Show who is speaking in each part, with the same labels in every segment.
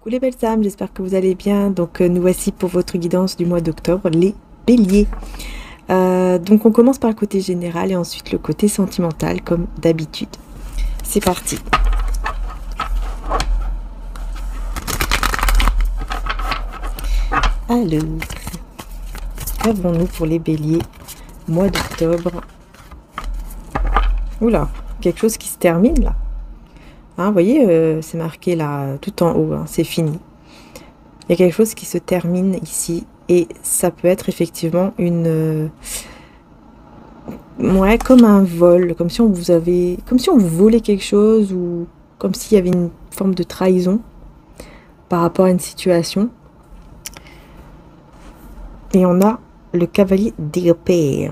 Speaker 1: Coucou les belles âmes, j'espère que vous allez bien. Donc nous voici pour votre guidance du mois d'octobre, les béliers. Donc on commence par le côté général et ensuite le côté sentimental comme d'habitude. C'est parti. Alors, qu'avons-nous pour les béliers, mois d'octobre? Oula, quelque chose qui se termine là. Hein, vous voyez, c'est marqué là, tout en haut, hein, c'est fini. Il y a quelque chose qui se termine ici. Et ça peut être effectivement une... ouais, comme un vol. Comme si on vous avait... Comme si on vous volait quelque chose. Ou comme s'il y avait une forme de trahison par rapport à une situation. Et on a le cavalier d'épée.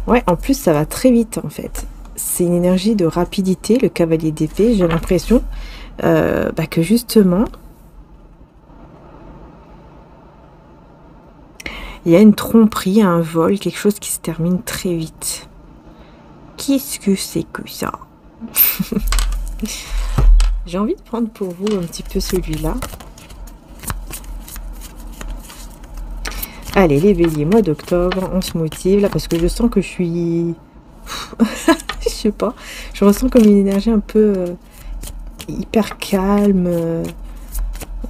Speaker 1: Ouais, en plus, ça va très vite, en fait. C'est une énergie de rapidité, le cavalier d'épée. J'ai l'impression que, justement, il y a une tromperie, un vol, quelque chose qui se termine très vite. Qu'est-ce que c'est que ça? J'ai envie de prendre pour vous un petit peu celui-là. Allez, les béliers, mois d'octobre, on se motive là parce que je sens que je suis... je sais pas, je ressens comme une énergie un peu hyper calme.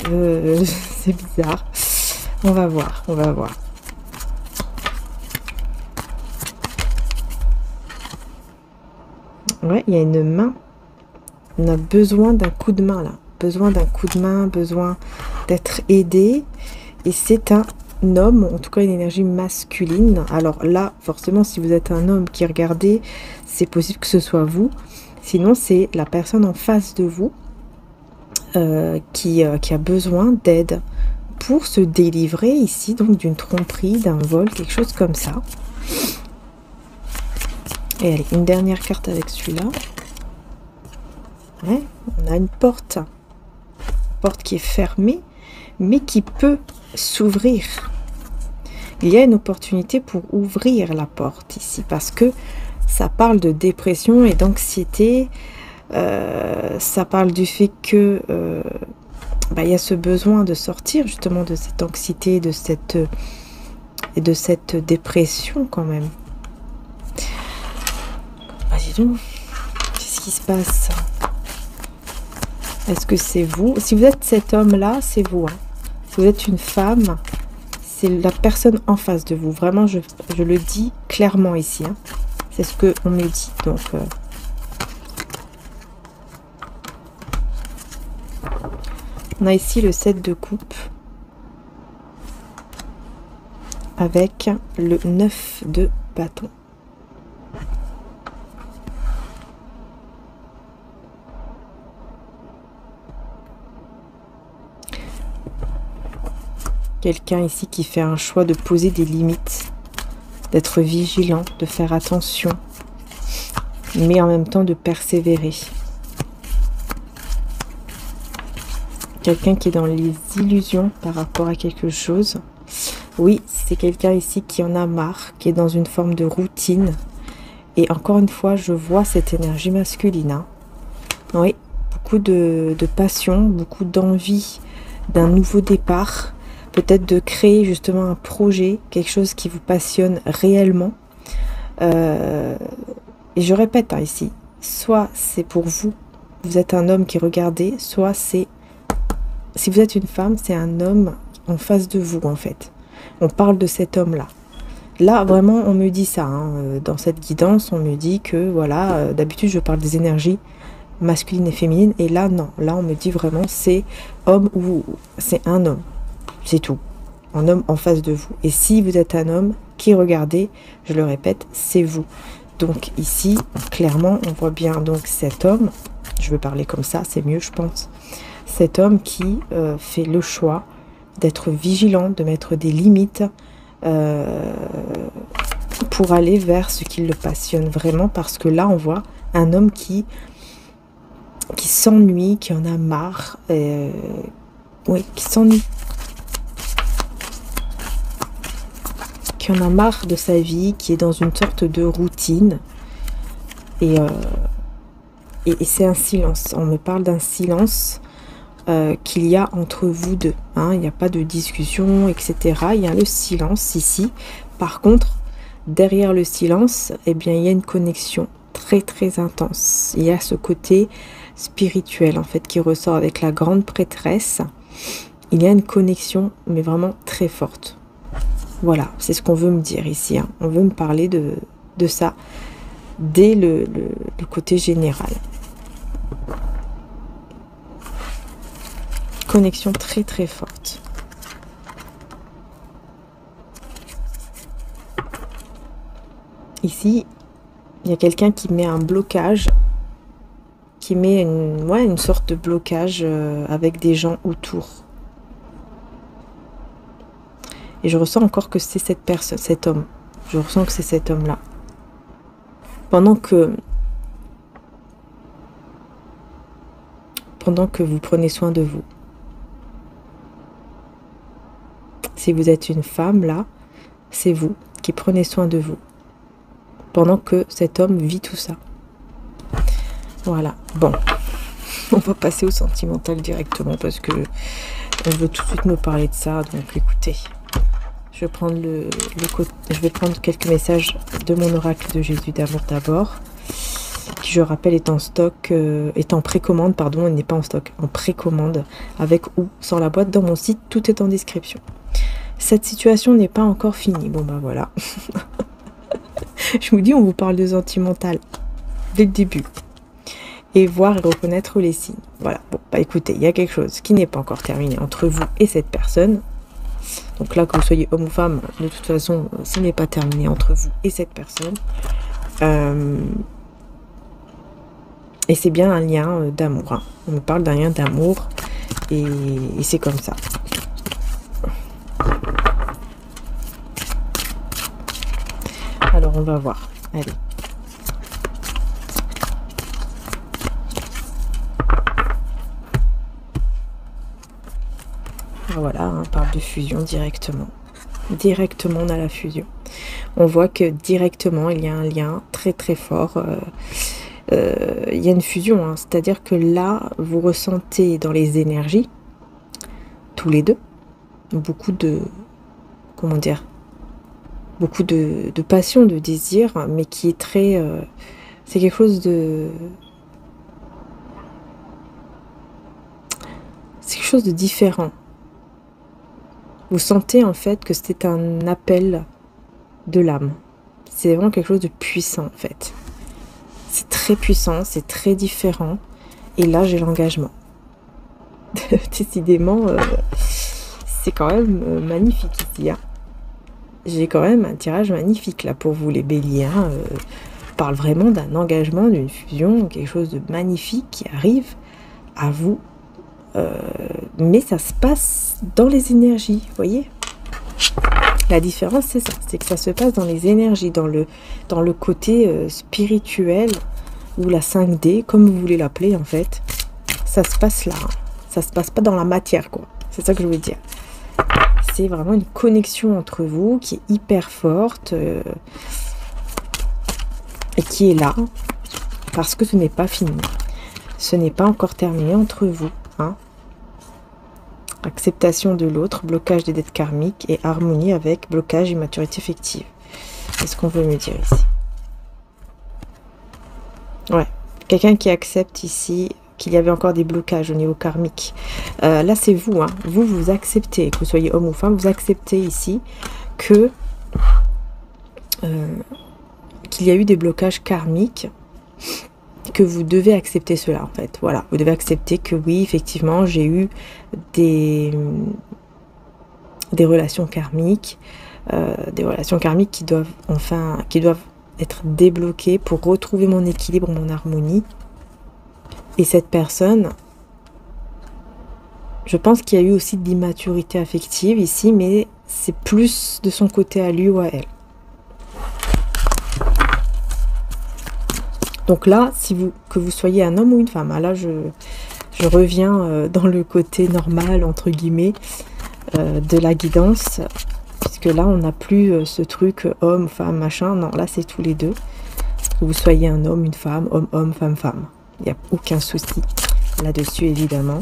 Speaker 1: C'est bizarre. On va voir, on va voir. Ouais, il y a une main. On a besoin d'un coup de main là. Besoin d'un coup de main, besoin d'être aidé. Et c'est un homme, en tout cas une énergie masculine. Alors là, forcément, si vous êtes un homme qui regardez, c'est possible que ce soit vous. Sinon, c'est la personne en face de vous qui a besoin d'aide pour se délivrer ici, donc d'une tromperie, d'un vol, quelque chose comme ça. Et allez, une dernière carte avec celui-là. Ouais, on a une porte qui est fermée, mais qui peut s'ouvrir. Il y a une opportunité pour ouvrir la porte ici, parce que ça parle de dépression et d'anxiété. Ça parle du fait que il y a ce besoin de sortir justement de cette anxiété, de cette dépression quand même. Dis donc, qu'est-ce qui se passe? Est-ce que c'est vous? Si vous êtes cet homme-là, c'est vous. Hein. Si vous êtes une femme, c'est la personne en face de vous. Vraiment, je le dis clairement ici. Hein. C'est ce qu'on me dit. Donc, on a ici le 7 de coupe avec le 9 de bâton. Quelqu'un ici qui fait un choix de poser des limites, d'être vigilant, de faire attention, mais en même temps de persévérer. Quelqu'un qui est dans les illusions par rapport à quelque chose. Oui, c'est quelqu'un ici qui en a marre, qui est dans une forme de routine. Et encore une fois, je vois cette énergie masculine. Hein. Oui, beaucoup de passion, beaucoup d'envie d'un nouveau départ. Peut-être de créer justement un projet, quelque chose qui vous passionne réellement. Et je répète hein, ici, soit c'est pour vous, vous êtes un homme qui regardez, soit c'est, si vous êtes une femme, c'est un homme en face de vous en fait. On parle de cet homme-là. Là, vraiment, on me dit ça. Hein, dans cette guidance, on me dit que, voilà, d'habitude, je parle des énergies masculines et féminines. Et là, non. Là, on me dit vraiment, c'est homme ou c'est un homme. C'est tout. Un homme en face de vous. Et si vous êtes un homme qui regardez, je le répète, c'est vous. Donc ici, clairement, on voit bien donc cet homme. Je veux parler comme ça, c'est mieux, je pense. Cet homme qui fait le choix d'être vigilant, de mettre des limites pour aller vers ce qui le passionne vraiment. Parce que là, on voit un homme qui s'ennuie, qui en a marre. Oui, qui s'ennuie. Qui en a marre de sa vie, qui est dans une sorte de routine. Et et c'est un silence. On me parle d'un silence qu'il y a entre vous deux. Hein. Il n'y a pas de discussion, etc. Il y a le silence ici. Par contre, derrière le silence, eh bien, il y a une connexion très très intense. Il y a ce côté spirituel en fait qui ressort avec la grande prêtresse. Il y a une connexion mais vraiment très forte. Voilà, c'est ce qu'on veut me dire ici. Hein. On veut me parler de ça dès le côté général. Connexion très très forte. Ici, il y a quelqu'un qui met un blocage, qui met une sorte de blocage avec des gens autour. Et je ressens encore que c'est cette personne, cet homme. Je ressens que c'est cet homme-là. Pendant que vous prenez soin de vous. Si vous êtes une femme, là, c'est vous qui prenez soin de vous. Pendant que cet homme vit tout ça. Voilà. Bon. On va passer au sentimental directement parce que on veut tout de suite me parler de ça. Donc écoutez, je vais prendre je vais prendre quelques messages de mon oracle de Jésus d'amour d'abord. Qui, je rappelle, est en stock, est en précommande, pardon, il n'est pas en stock, en précommande, avec ou sans la boîte dans mon site, tout est en description. Cette situation n'est pas encore finie. Bon bah voilà. Je vous dis, on vous parle de sentimental dès le début. Et voir et reconnaître les signes. Voilà. Bon, bah écoutez, il y a quelque chose qui n'est pas encore terminé entre vous et cette personne. Donc là, que vous soyez homme ou femme, de toute façon, ce n'est pas terminé entre vous et cette personne. Et c'est bien un lien d'amour. Hein. On me parle d'un lien d'amour. Et c'est comme ça. Alors, on va voir. Allez. Voilà, on parle de fusion directement. Directement, on a la fusion. On voit que directement, il y a un lien très très fort. Il y a une fusion, hein. C'est-à-dire que là, vous ressentez dans les énergies, tous les deux, beaucoup de... Comment dire ? Beaucoup de passion, de désir, mais qui est très... c'est quelque chose de... C'est quelque chose de différent. Vous sentez en fait que c'est un appel de l'âme. C'est vraiment quelque chose de puissant en fait. C'est très puissant, c'est très différent. Et là, j'ai l'engagement. Décidément, c'est quand même magnifique ici. Hein. J'ai quand même un tirage magnifique là pour vous les béliers. Hein. Je parle vraiment d'un engagement, d'une fusion, quelque chose de magnifique qui arrive à vous. Mais ça se passe dans les énergies, vous voyez. La différence, c'est ça, c'est que ça se passe dans les énergies, dans le côté spirituel, ou la 5D, comme vous voulez l'appeler en fait. Ça se passe là, hein. Ça se passe pas dans la matière, quoi. C'est ça que je veux dire. C'est vraiment une connexion entre vous qui est hyper forte et qui est là, parce que ce n'est pas fini. Ce n'est pas encore terminé entre vous, hein. Acceptation de l'autre, blocage des dettes karmiques et harmonie avec blocage et maturité effective. C'est ce qu'on veut me dire ici. Ouais, quelqu'un qui accepte ici qu'il y avait encore des blocages au niveau karmique. Là, c'est vous, hein. Vous acceptez, que vous soyez homme ou femme, vous acceptez ici que qu'il y a eu des blocages karmiques, que vous devez accepter cela en fait. Voilà, vous devez accepter que oui, effectivement, j'ai eu des relations karmiques, qui doivent être débloquées pour retrouver mon équilibre, mon harmonie. Et cette personne, je pense qu'il y a eu aussi de l'immaturité affective ici, mais c'est plus de son côté à lui ou à elle. Donc là, que vous soyez un homme ou une femme, là je reviens dans le côté normal, entre guillemets, de la guidance, puisque là on n'a plus ce truc homme, femme, machin, non, là c'est tous les deux. Que vous soyez un homme, une femme, homme, homme, femme, femme. Il n'y a aucun souci là-dessus, évidemment.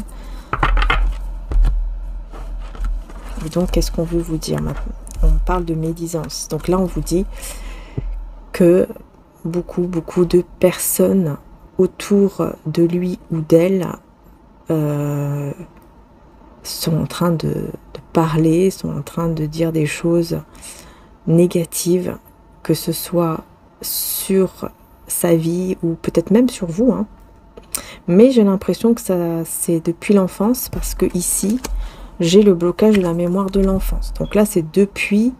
Speaker 1: Et donc, qu'est-ce qu'on veut vous dire maintenant? On parle de médisance. Donc là, on vous dit que beaucoup de personnes autour de lui ou d'elle sont en train de parler, sont en train de dire des choses négatives, que ce soit sur sa vie ou peut-être même sur vous, hein. Mais j'ai l'impression que ça c'est depuis l'enfance, parce que ici j'ai le blocage de la mémoire de l'enfance. Donc là c'est depuis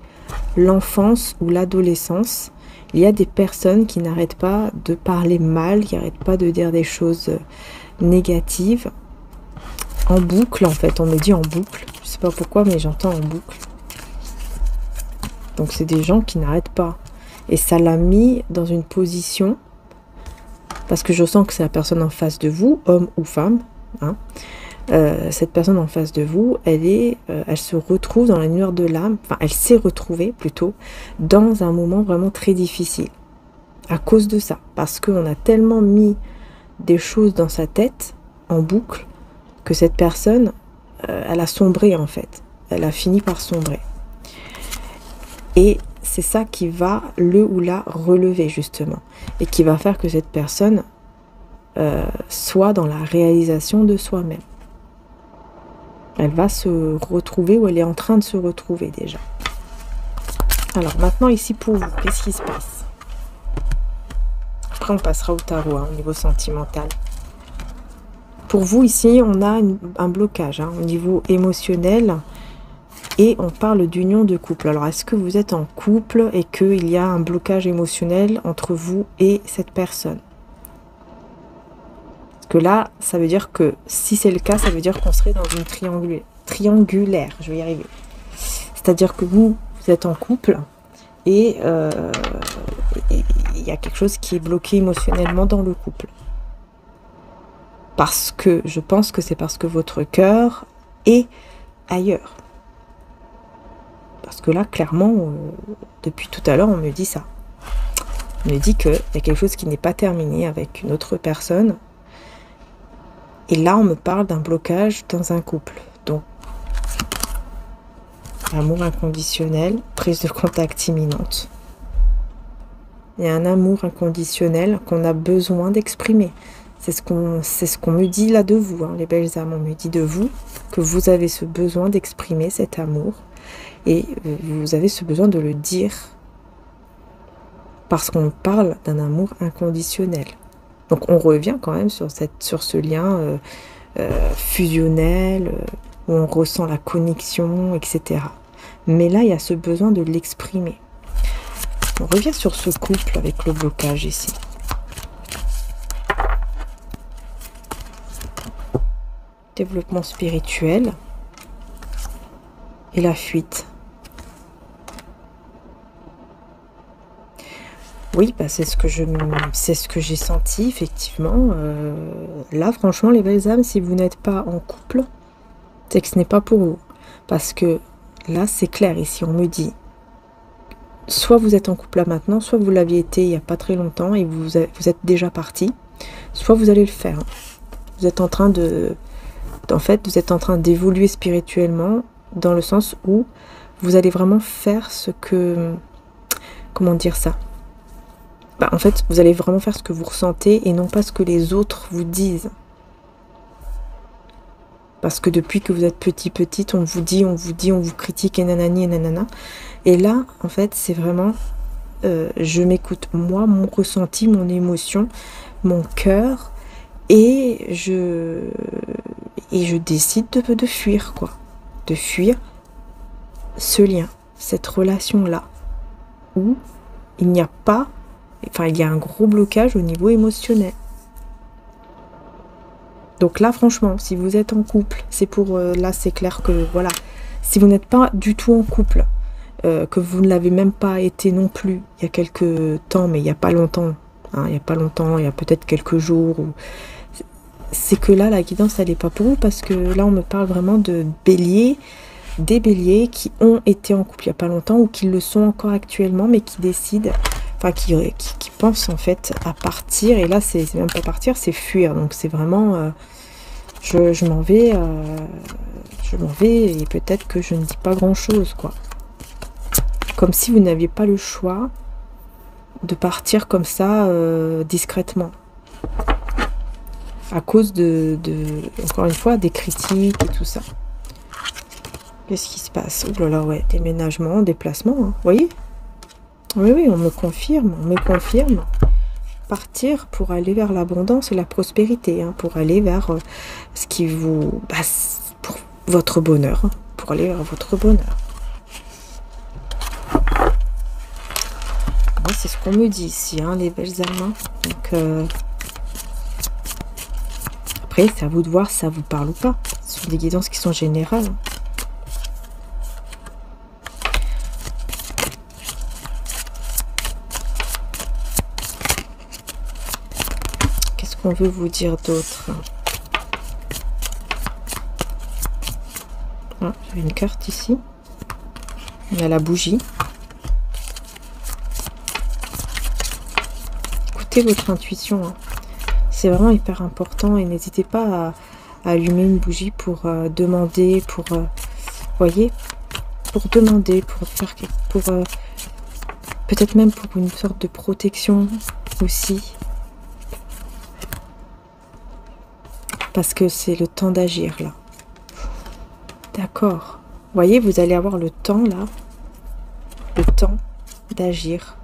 Speaker 1: l'enfance ou l'adolescence. Il y a des personnes qui n'arrêtent pas de parler mal, qui n'arrêtent pas de dire des choses négatives, en boucle en fait, on me dit en boucle, je sais pas pourquoi mais j'entends en boucle. Donc c'est des gens qui n'arrêtent pas. Et ça l'a mis dans une position, parce que je sens que c'est la personne en face de vous, homme ou femme, hein. Cette personne en face de vous, elle se retrouve dans la lumière de l'âme, enfin elle s'est retrouvée plutôt, dans un moment vraiment très difficile. À cause de ça, parce qu'on a tellement mis des choses dans sa tête, en boucle, que cette personne, elle a sombré en fait. Elle a fini par sombrer. Et c'est ça qui va le ou la relever justement. Et qui va faire que cette personne soit dans la réalisation de soi-même. Elle va se retrouver, ou elle est en train de se retrouver déjà. Alors maintenant ici pour vous, qu'est-ce qui se passe? Après on passera au tarot, hein, au niveau sentimental. Pour vous ici on a un blocage, hein, au niveau émotionnel. Et on parle d'union de couple. Alors, est-ce que vous êtes en couple et qu'il y a un blocage émotionnel entre vous et cette personne? Parce que là, ça veut dire que, si c'est le cas, ça veut dire qu'on serait dans une triangulaire. Je vais y arriver. C'est-à-dire que vous êtes en couple et il y a quelque chose qui est bloqué émotionnellement dans le couple. Parce que, je pense que c'est parce que votre cœur est ailleurs. Parce que là, clairement, depuis tout à l'heure, on me dit ça. On me dit qu'il y a quelque chose qui n'est pas terminé avec une autre personne. Et là, on me parle d'un blocage dans un couple. Donc, amour inconditionnel, prise de contact imminente. Il y a un amour inconditionnel qu'on a besoin d'exprimer. C'est ce qu'on me dit là de vous, hein, les belles âmes. On me dit de vous que vous avez ce besoin d'exprimer cet amour. Et vous avez ce besoin de le dire, parce qu'on parle d'un amour inconditionnel. Donc on revient quand même sur ce lien fusionnel, où on ressent la connexion, etc. Mais là, il y a ce besoin de l'exprimer. On revient sur ce couple avec le blocage ici. Développement spirituel et la fuite. Oui, bah c'est ce que j'ai senti, effectivement. Là, franchement, les belles âmes, si vous n'êtes pas en couple, c'est que ce n'est pas pour vous. Parce que là, c'est clair, ici, on me dit, soit vous êtes en couple là maintenant, soit vous l'aviez été il n'y a pas très longtemps et vous êtes déjà parti, soit vous allez le faire. Vous êtes en train vous êtes en train d'évoluer spirituellement, dans le sens où vous allez vraiment faire ce que... Comment dire ça? Bah, en fait, vous allez vraiment faire ce que vous ressentez et non pas ce que les autres vous disent. Parce que depuis que vous êtes petite, on vous critique et nanani et nanana. Et là, en fait, c'est vraiment, je m'écoute moi, mon ressenti, mon émotion, mon cœur, et je décide de fuir, quoi. De fuir ce lien, cette relation-là, où il n'y a pas... Enfin, il y a un gros blocage au niveau émotionnel. Donc là, franchement, si vous êtes en couple, c'est pour... là, c'est clair que, voilà. Si vous n'êtes pas du tout en couple, que vous ne l'avez même pas été non plus, il y a quelques temps, mais il n'y a pas longtemps, hein, il y a peut-être quelques jours, c'est que là, la guidance, elle n'est pas pour vous, parce que là, on me parle vraiment de béliers, des béliers qui ont été en couple il n'y a pas longtemps, ou qui le sont encore actuellement, mais qui décident... enfin qui pense en fait à partir. Et là, c'est même pas partir, c'est fuir. Donc c'est vraiment, je m'en vais, et peut-être que je ne dis pas grand-chose, quoi. Comme si vous n'aviez pas le choix de partir comme ça, discrètement. À cause encore une fois, des critiques et tout ça. Qu'est-ce qui se passe? Oh là là, ouais, déménagement, déplacement, hein. Vous voyez? Oui, oui, on me confirme, Partir pour aller vers l'abondance et la prospérité, hein, pour aller vers ce qui vous... Bah, pour votre bonheur, hein, pour aller vers votre bonheur. Moi, c'est ce qu'on me dit ici, hein, les belles âmes. Donc, après, c'est à vous de voir si ça vous parle ou pas. Ce sont des guidances qui sont générales. Qu'est-ce qu'on veut vous dire d'autre? Ah, j'ai une carte ici. On a la bougie. Écoutez votre intuition, hein. C'est vraiment hyper important et n'hésitez pas à allumer une bougie pour demander, voyez, pour demander, pour faire, peut-être même pour une sorte de protection aussi, parce que c'est le temps d'agir là. D'accord. Voyez, vous allez avoir le temps là, le temps d'agir.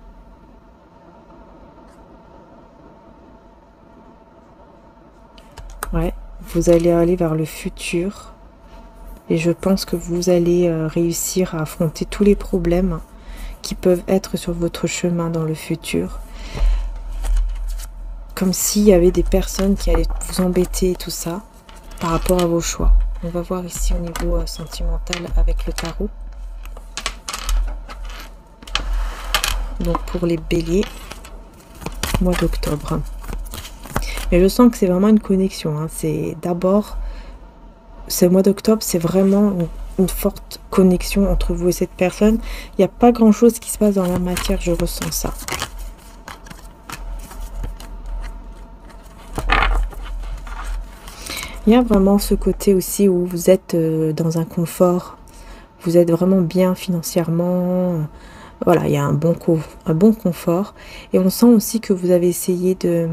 Speaker 1: Ouais, vous allez aller vers le futur et je pense que vous allez réussir à affronter tous les problèmes qui peuvent être sur votre chemin dans le futur. Comme s'il y avait des personnes qui allaient vous embêter et tout ça par rapport à vos choix. On va voir ici au niveau sentimental avec le tarot. Donc pour les béliers, mois d'octobre. Mais je sens que c'est vraiment une connexion, hein. C'est d'abord, ce mois d'octobre, c'est vraiment une forte connexion entre vous et cette personne. Il n'y a pas grand chose qui se passe dans la matière, je ressens ça. Il y a vraiment ce côté aussi où vous êtes dans un confort, vous êtes vraiment bien financièrement. Voilà, il y a un bon confort. Et on sent aussi que vous avez essayé de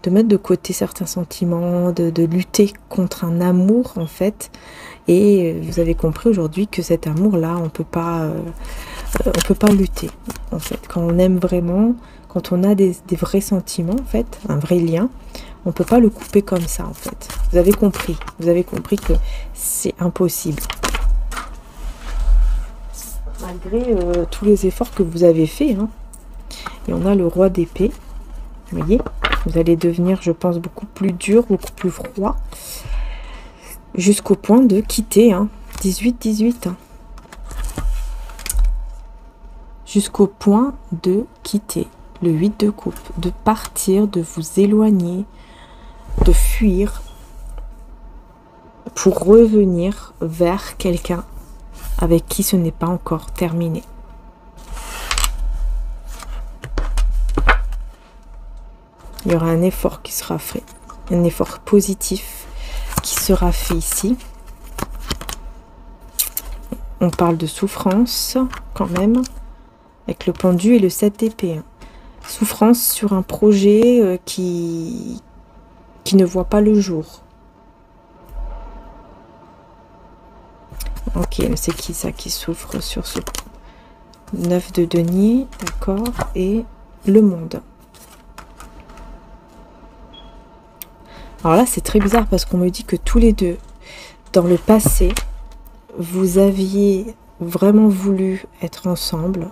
Speaker 1: mettre de côté certains sentiments, de lutter contre un amour, en fait. Et vous avez compris aujourd'hui que cet amour-là, on peut pas lutter, en fait. Quand on aime vraiment, quand on a des vrais sentiments, en fait, un vrai lien, on peut pas le couper comme ça, en fait. Vous avez compris que c'est impossible. Malgré tous les efforts que vous avez faits, hein. Et on a le roi d'épée. Vous voyez, vous allez devenir, je pense, beaucoup plus dur, beaucoup plus froid. Jusqu'au point de quitter, hein. 18-18. Hein. Jusqu'au point de quitter le 8 de coupe. De partir, de vous éloigner, de fuir. Pour revenir vers quelqu'un avec qui ce n'est pas encore terminé. Il y aura un effort qui sera fait, un effort positif qui sera fait ici. On parle de souffrance quand même, avec le pendu et le 7 d'épée. Souffrance sur un projet qui ne voit pas le jour. Ok, c'est qui ça qui souffre sur ce 9 de denier, d'accord, et le monde. Alors là, c'est très bizarre parce qu'on me dit que tous les deux, dans le passé, vous aviez vraiment voulu être ensemble.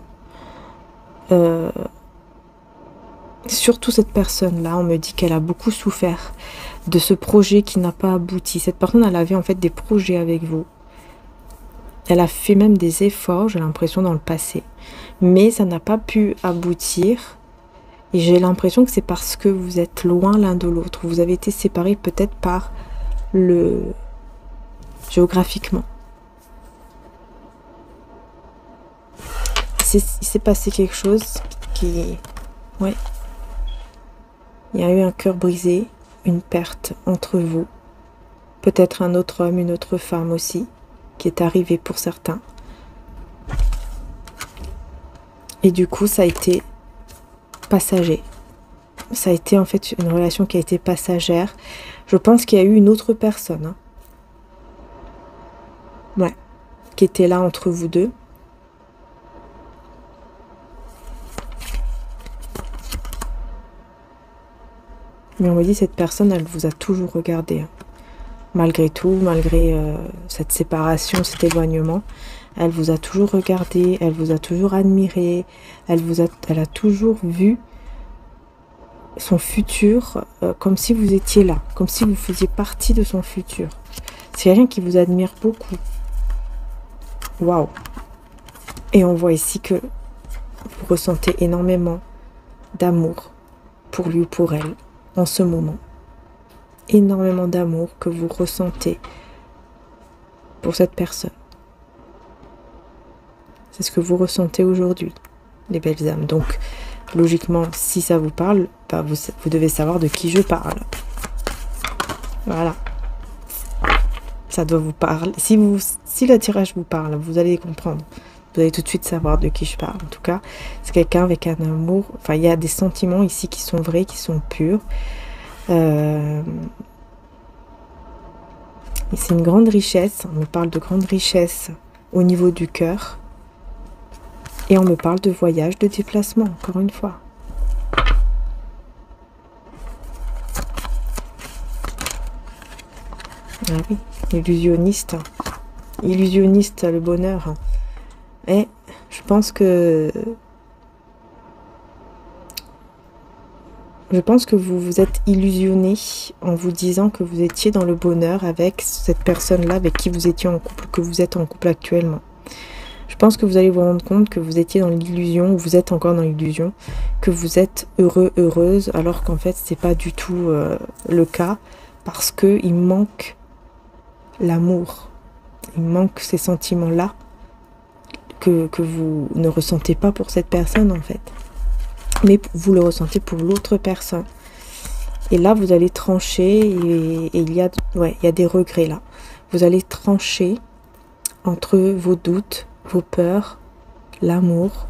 Speaker 1: Surtout cette personne-là, on me dit qu'elle a beaucoup souffert de ce projet qui n'a pas abouti. Cette personne, elle avait en fait des projets avec vous. Elle a fait même des efforts, j'ai l'impression, dans le passé. Mais ça n'a pas pu aboutir. Et j'ai l'impression que c'est parce que vous êtes loin l'un de l'autre. Vous avez été séparés peut-être par géographiquement. Il s'est passé quelque chose qui Ouais. Il y a eu un cœur brisé, une perte entre vous. Peut-être un autre homme, une autre femme aussi, qui est arrivé pour certains. Et du coup, ça a été passager. Ça a été en fait une relation qui a été passagère. Je pense qu'il y a eu une autre personne. Hein. Ouais. Qui était là entre vous deux. Mais on me dit cette personne, elle vous a toujours regardé. Hein. Malgré tout, malgré cette séparation, cet éloignement, elle vous a toujours regardé, elle vous a toujours admiré, elle a toujours vu son futur comme si vous étiez là, comme si vous faisiez partie de son futur. C'est quelqu'un qui vous admire beaucoup. Waouh! Et on voit ici que vous ressentez énormément d'amour pour lui ou pour elle en ce moment. Énormément d'amour que vous ressentez pour cette personne. C'est ce que vous ressentez aujourd'hui, les belles âmes. Donc, logiquement, si ça vous parle, bah vous devez savoir de qui je parle. Voilà. Ça doit vous parler. Si le tirage vous parle, vous allez comprendre. Vous allez tout de suite savoir de qui je parle. En tout cas, c'est quelqu'un avec un amour. Enfin, il y a des sentiments ici qui sont vrais, qui sont purs. C'est une grande richesse. On me parle de grande richesse au niveau du cœur. Et on me parle de voyage, de déplacement, encore une fois. Ah oui, illusionniste. Illusionniste, le bonheur. Et je pense que vous vous êtes illusionné en vous disant que vous étiez dans le bonheur avec cette personne-là avec qui vous étiez en couple, que vous êtes en couple actuellement. Je pense que vous allez vous rendre compte que vous étiez dans l'illusion, ou vous êtes encore dans l'illusion, que vous êtes heureux, heureuse, alors qu'en fait, c'est pas du tout le cas, parce qu'il manque l'amour. Il manque ces sentiments-là que vous ne ressentez pas pour cette personne, en fait. Mais vous le ressentez pour l'autre personne. Et là, vous allez trancher, et il y a des regrets, là. Vous allez trancher entre vos doutes, vos peurs, l'amour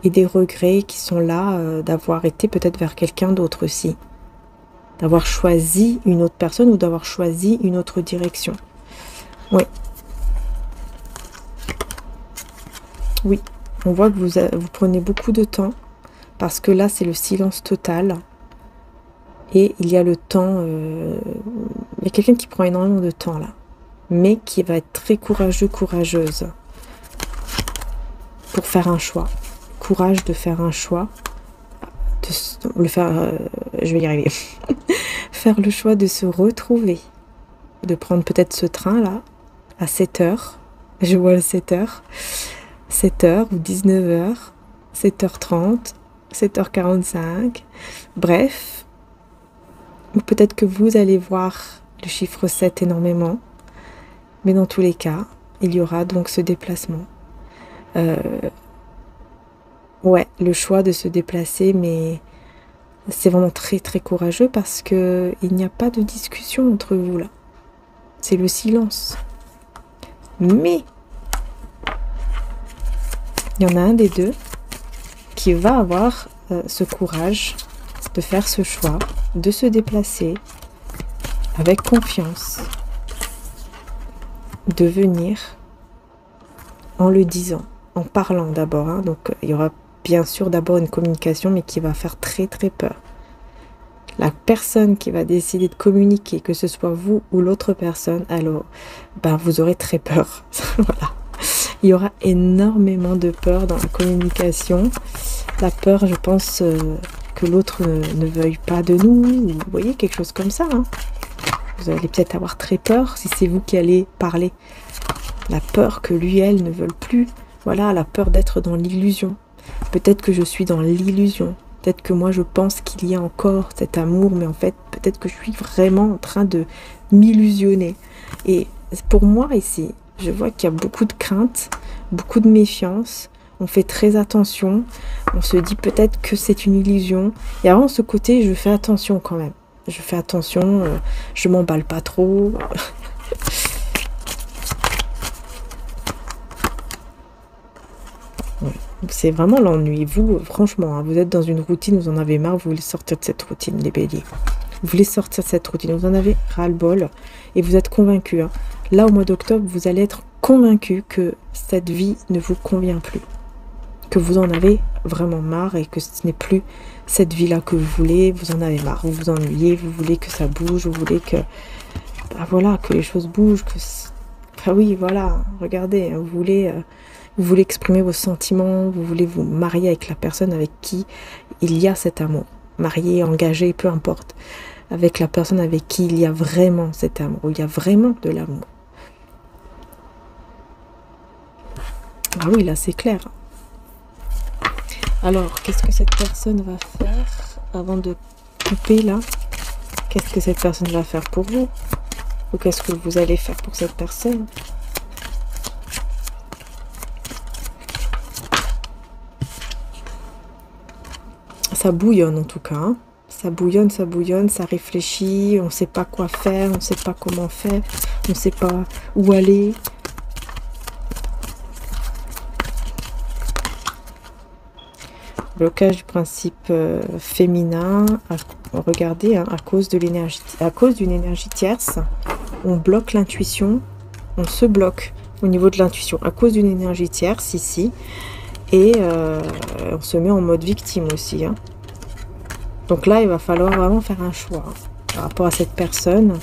Speaker 1: et des regrets qui sont là d'avoir été peut-être vers quelqu'un d'autre aussi. D'avoir choisi une autre personne ou d'avoir choisi une autre direction. Oui. Oui, on voit que vous prenez beaucoup de temps parce que là, c'est le silence total. Et il y a le temps... il y a quelqu'un qui prend énormément de temps là. Mais qui va être très courageux, courageuse pour faire un choix. Courage de faire un choix, je vais y arriver, faire le choix de se retrouver, de prendre peut-être ce train là, à 7h, je vois le 7h ou 19h, 7h30, 7h45, bref, ou peut-être que vous allez voir le chiffre 7 énormément. Mais dans tous les cas, il y aura donc ce déplacement. Ouais, le choix de se déplacer, mais c'est vraiment très très courageux parce que il n'y a pas de discussion entre vous là. C'est le silence. Mais il y en a un des deux qui va avoir ce courage de faire ce choix, de se déplacer avec confiance. De venir en le disant, en parlant d'abord. Hein. Donc il y aura bien sûr d'abord une communication, mais qui va faire très très peur. La personne qui va décider de communiquer, que ce soit vous ou l'autre personne, alors vous aurez très peur. Voilà. Il y aura énormément de peur dans la communication. La peur, je pense, que l'autre ne veuille pas de nous. Vous voyez, quelque chose comme ça. Hein. Vous allez peut-être avoir très peur si c'est vous qui allez parler. La peur que lui, elle ne veulent plus. Voilà, la peur d'être dans l'illusion. Peut-être que je suis dans l'illusion. Peut-être que moi, je pense qu'il y a encore cet amour, mais en fait, peut-être que je suis vraiment en train de m'illusionner. Et pour moi, ici, je vois qu'il y a beaucoup de crainte, beaucoup de méfiance, On fait très attention. On se dit peut-être que c'est une illusion. Et avant ce côté, je fais attention quand même. Je fais attention, je m'emballe pas trop. C'est vraiment l'ennui. Vous, franchement, hein, vous êtes dans une routine, vous en avez marre, vous voulez sortir de cette routine, les béliers. Vous voulez sortir de cette routine, vous en avez ras-le-bol et vous êtes convaincus. Hein. Là, au mois d'octobre, vous allez être convaincus que cette vie ne vous convient plus. Que vous en avez vraiment marre et que ce n'est plus cette vie-là que vous voulez. Vous en avez marre, vous vous ennuyez, vous voulez que ça bouge, vous voulez que... Bah voilà, que les choses bougent. Que enfin oui, voilà, regardez, vous voulez exprimer vos sentiments, vous voulez vous marier avec la personne avec qui il y a cet amour. Marié, engagé, peu importe. Avec la personne avec qui il y a vraiment cet amour, où il y a vraiment de l'amour. Ah oui, là c'est clair. Alors, qu'est-ce que cette personne va faire avant de couper là? Qu'est-ce que cette personne va faire pour vous? Ou qu'est-ce que vous allez faire pour cette personne? Ça bouillonne en tout cas. Hein. Ça bouillonne, ça réfléchit. On ne sait pas quoi faire, on ne sait pas comment faire, on ne sait pas où aller. Blocage du principe féminin. Regardez, hein, à cause d'une énergie tierce, on bloque l'intuition. On se bloque au niveau de l'intuition à cause d'une énergie tierce ici. Et on se met en mode victime aussi. Hein. Donc là, il va falloir vraiment faire un choix hein, par rapport à cette personne.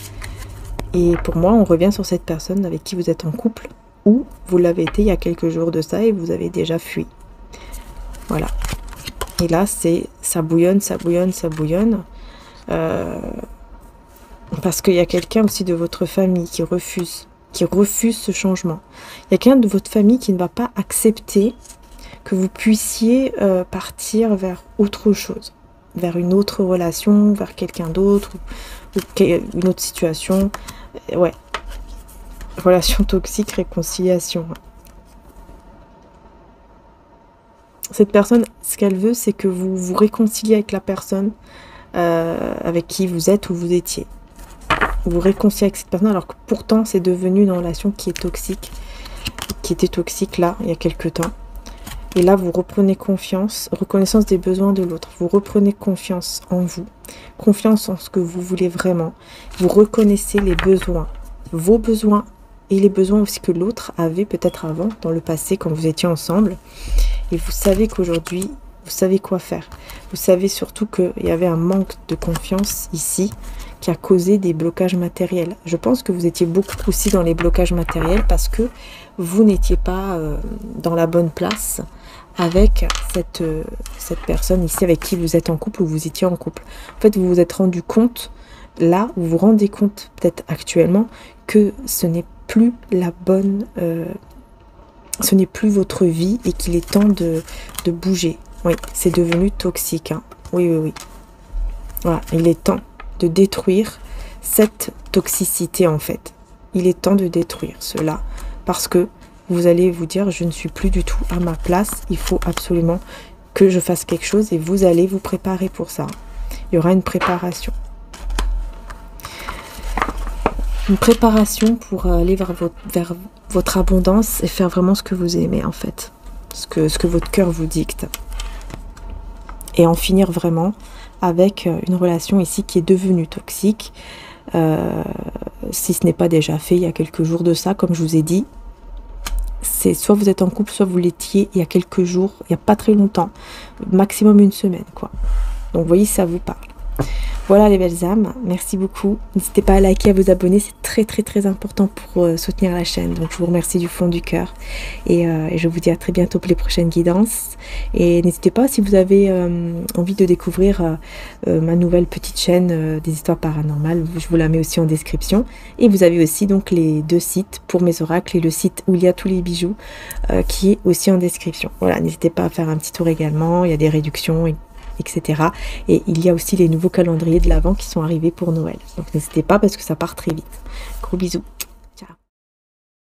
Speaker 1: Et pour moi, on revient sur cette personne avec qui vous êtes en couple ou vous l'avez été il y a quelques jours de ça et vous avez déjà fui. Voilà. Et là, ça bouillonne. Parce qu'il y a quelqu'un aussi de votre famille qui refuse ce changement. Il y a quelqu'un de votre famille qui ne va pas accepter que vous puissiez partir vers autre chose, vers une autre relation, vers quelqu'un d'autre, ou une autre situation. Ouais. Relation toxique, réconciliation. Cette personne, ce qu'elle veut, c'est que vous vous réconciliez avec la personne avec qui vous êtes ou vous étiez. Vous vous réconciliez avec cette personne alors que pourtant c'est devenu une relation qui est toxique, qui était toxique là, il y a quelques temps. Et là, vous reprenez confiance, reconnaissance des besoins de l'autre. Vous reprenez confiance en vous, confiance en ce que vous voulez vraiment. Vous reconnaissez les besoins, vos besoins et les besoins aussi que l'autre avait peut-être avant, dans le passé, quand vous étiez ensemble. Et vous savez qu'aujourd'hui, vous savez quoi faire. Vous savez surtout qu'il y avait un manque de confiance ici qui a causé des blocages matériels. Je pense que vous étiez beaucoup aussi dans les blocages matériels parce que vous n'étiez pas dans la bonne place avec cette personne ici avec qui vous êtes en couple ou vous étiez en couple. En fait, vous vous êtes rendu compte, là, vous vous rendez compte peut-être actuellement que ce n'est plus la bonne... ce n'est plus votre vie et qu'il est temps de bouger. Oui, c'est devenu toxique. Hein. Oui. Voilà, il est temps de détruire cette toxicité en fait. Il est temps de détruire cela parce que vous allez vous dire je ne suis plus du tout à ma place, il faut absolument que je fasse quelque chose et vous allez vous préparer pour ça. Il y aura une préparation. Une préparation pour aller vers votre abondance et faire vraiment ce que vous aimez en fait. Ce que votre cœur vous dicte. Et en finir vraiment avec une relation ici qui est devenue toxique. Si ce n'est pas déjà fait il y a quelques jours de ça, comme je vous ai dit. C'est soit vous êtes en couple, soit vous l'étiez il y a quelques jours, il n'y a pas très longtemps. Maximum une semaine quoi. Donc vous voyez, ça vous parle. Voilà les belles âmes, merci beaucoup. N'hésitez pas à liker, à vous abonner, c'est très important pour soutenir la chaîne. Donc je vous remercie du fond du cœur. Et je vous dis à très bientôt pour les prochaines guidances. Et n'hésitez pas si vous avez envie de découvrir ma nouvelle petite chaîne des histoires paranormales. Je vous la mets aussi en description. Et vous avez aussi donc les deux sites pour mes oracles et le site où il y a tous les bijoux qui est aussi en description. Voilà, n'hésitez pas à faire un petit tour également, il y a des réductions etc. Et il y a aussi les nouveaux calendriers de l'Avent qui sont arrivés pour Noël. Donc n'hésitez pas parce que ça part très vite. Gros bisous.